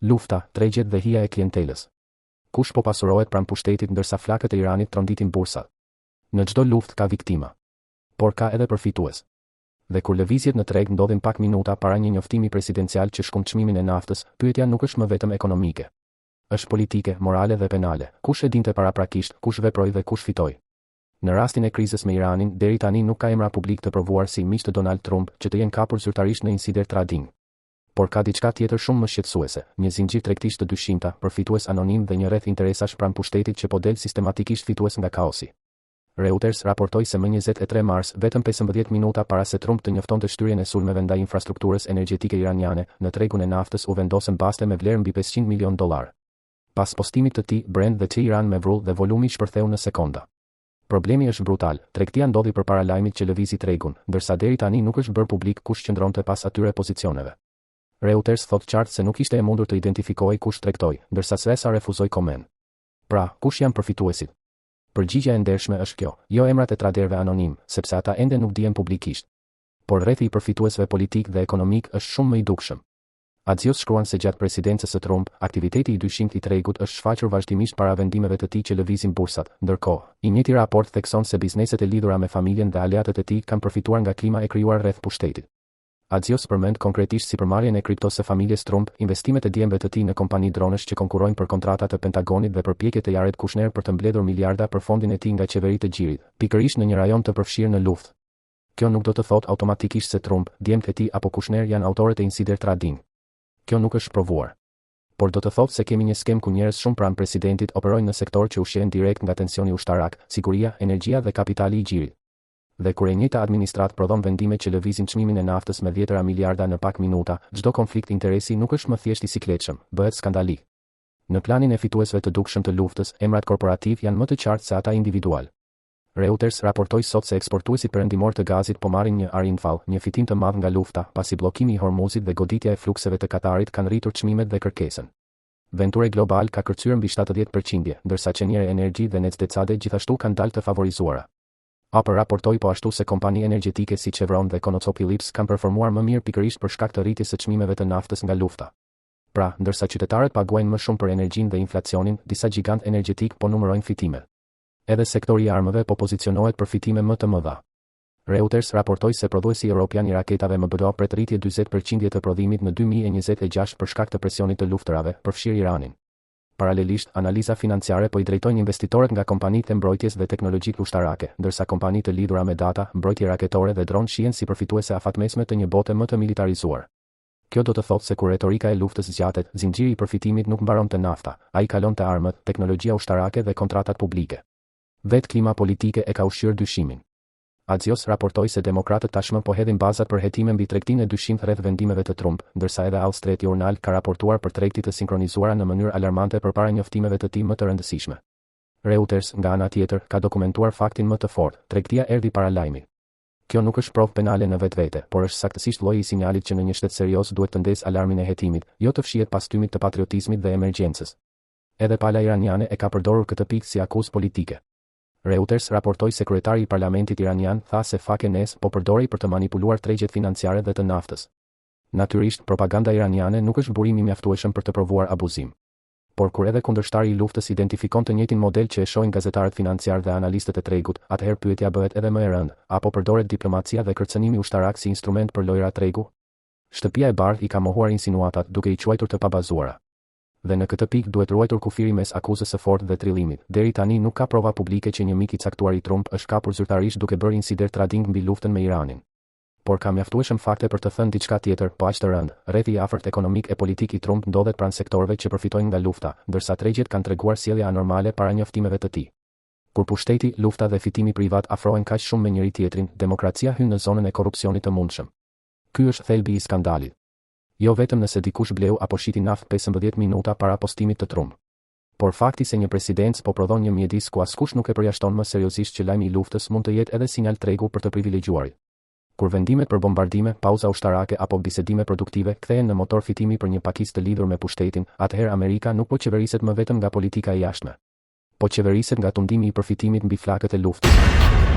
Lufta, tregjet dhe hija e klientelës. Kush po pasurohet pranë pushtetit ndërsa flakët e Iranit tronditin bursat? Në çdo luftë ka viktima, por ka edhe përfitues. Dhe kur lëvizjet në treg ndodhin pak minuta para një njoftimi presidencial që shkon çmimin e naftës, pyetja nuk është më vetëm ekonomike. Është politike, morale dhe penale. Kush e dinte paraprakisht, kush veproi dhe kush fitoi? Në rastin e krizës me Iranin, deri tani nuk ka emra publik të provuar si miq të Donald Trump që të jenë kapur zyrtarisht në insider trading. Por ka diçka tjetër shumë më shqetësuese, një zinxhir tregtisht të dyshimta, përfitues anonim dhe një rreth interesash pranë pushtetit që po del sistematikisht fitues nga kaosi. Reuters raportoi se më 23 mars, vetëm 15 minuta para se Trump të njoftonte shtyrjen e sulmeve ndaj infrastrukturës energjetike iraniane, në tregun e naftës u vendosën baste me vlerë mbi $500 milion. Pas postimit të tij, Brent dhe Iran me vrull dhe volumi shpërtheu në sekonda. Problemi është brutal, tregtia ndodhi përpara lajmit që lëvizi tregun, ndërsa deri tani nuk është bërë publik kush qëndronte pas atyre pozicioneve. Reuters thot qartë se nuk ishte e mundur të identifikojë kush tregtoi, ndërsa Svesa refuzoi koment. Pra, kush janë përfituesit? Përgjigjja e ndershme është kjo, jo emrat e traderëve anonim, sepse ata ende nuk dihen publikisht. Por rrethi I përfituesve politik dhe ekonomik është shumë më I dukshëm. Axios shkruan se gjatë presidencës së Trump, aktiviteti I dyshimt I tregut është shfaqur vazhdimisht para vendimeve të tij që lëvizin bursat. Ndërkohë, I njëjti raport thekson se bizneset e lidhura me familjen dhe aleatët e tij kanë përfituar nga klima e krijuar rreth pushtetit. Axios përmend konkretisht sipërmarrjen e kriptos së familjes Trump, investimet e djemve të tij në kompani dronesh që konkurrojnë për kontrata të Pentagonit dhe përpjekjet e Jared Kushner për të mbledhur miliarda për fondin e tij nga qeveritë e Gjirit, pikërisht në një rajon të përfshirë në luftë. Kjo nuk do të thotë automatikisht se Trump, djemtë e tij apo Kushner janë autorët e insider trading. Kjo nuk është provuar. Por do të thotë se kemi një skem ku njerëz shumë pranë presidentit operojnë në sektor që ushqehen direkt nga tensioni ushtarak, siguria, energjia dhe kapitali I Gjirit. Dhe kur e njëjta administratë prodhon vendime që lëvizin çmimin e naftës me dhjetëra miliarda në pak minuta, çdo konflikt interesi nuk është më thjesht I sikletshëm, bëhet skandalik. Në planin e fituesve të dukshëm të luftës, emrat korporativ janë më të qartë se ata individual. Reuters raportoi sot se eksportuesit perëndimor të gazit po marrin një arinfall, një fitim të madh nga lufta, pasi bllokimi I Hormuzit dhe goditja e flukseve të Katarit kanë rritur çmimet dhe kërkesën. Venture Global ka kërcyer mbi 70%, ndërsa Cheniere Energy dhe Nextdecade gjithashtu kanë dalë të favorizuara. APR raportoi po ashtu se kompani energjetike si Chevron dhe ConocoPhillips kanë performuar më mirë pikërisht për shkak të rritjes së çmimeve të naftës nga lufta. Pra, ndërsa qytetarët paguajnë më shumë për energjinë dhe inflacionin, disa gigantë energjetik po numërojnë fitimet. Edhe sektori I armëve po pozicionohet për fitime më të mëdha. Reuters raportoi se prodhuesi Europian I raketave MBDA pret rritje 40% të prodhimit në 2026 për shkak të presionit të luftërave, përfshirë Iranin. Paralelisht, analiza financiare po I drejtojnë investitorët nga kompanitë e mbrojtjes dhe teknologjisë ushtarake, ndërsa kompanitë të lidhura me data, mbrojtje raketore dhe dron shihen si përfituese afatmesme të një bote më të militarizuar. Kjo do të thotë se kur retorika e luftës zgjatet, zinxhiri I përfitimit nuk mbaron te nafta, ai kalon te armët, teknologjia ushtarake dhe kontratat publike. Vetë klima politike e ka ushqyer dyshimin. Axios raportoi se demokratët tashmë po hedhin bazat për hetime mbi tregtinë e dyshimt rreth vendimeve të Trump, ndërsa edhe Wall Street Journal ka raportuar për tregti të sinkronizuara në mënyrë alarmante përpara njoftimeve të tij më të rëndësishme. Reuters, nga ana tjetër, ka dokumentuar faktin më të fortë, tregtia erdhi para lajmit. Kjo nuk është provë penale në vetvete, por është saktësisht lloji I sinjalit që në një shtet serioz duhet të ndesë alarmin e hetimit, jo të fshihet pastymit të patriotizmit dhe emergjencës. Edhe pala iraniane e ka përdorur këtë pikë si akuzë politike. Reuters raportoi se kryetari I parlamentit iranian tha se FAKENES po përdorej për të manipuluar tregjet financiare dhe të naftës. Natyrisht, propaganda iraniane nuk është burim I mjaftueshëm për të provuar abuzim. Por kur edhe kundërshtari I luftës identifikon të njëjtin model që e shohin gazetarët financiar dhe analistët e tregut, atëherë pyetja bëhet edhe më e rëndë, apo përdoret diplomacia dhe kërcënimi ushtarak si instrument për lojra tregu? Shtëpia e Bardhë I ka mohuar insinuatat duke I quajtur të pabazuara. Dhe në këtë pikë duhet ruajtur kufiri mes akuzës së fortë dhe trillimit. Deri tani nuk ka prova publike që një mik I caktuar I Trump është kapur zyrtarisht duke bërë insider trading mbi luftën me Iranin. Por ka mjaftueshëm fakte për të thënë diçka tjetër, po aq të rëndë. Rrethi I afërt ekonomik e politik I Trump ndodhet pranë sektorëve që përfitojnë nga lufta, ndërsa tregjet kanë treguar sjellje anormale para njoftimeve të tij. Kur pushteti, lufta dhe fitimi privat afrohen kaq shumë me njëri tjetrin, demokracia hyn në zonën e korrupsionit të mundshëm. Ky është thelbi I skandalit. Jo vetëm nëse dikush bleu apo shiti naftë 15 minuta para postimit të Trump. Por fakti se një presidencë po prodhon një mjedis ku askush nuk e përjashton më seriozisht që lajmi I luftës mund të jetë edhe sinjal tregu për të privilegjuarit. Kur vendimet për bombardime, pauza ushtarake apo bisedime produktive kthehen në motor fitimi për një pakicë të lidhur me pushtetin, atëherë Amerika nuk po qeveriset më vetëm nga politika e jashtme, po qeveriset nga tundimi I përfitimit mbi flakët e luftës.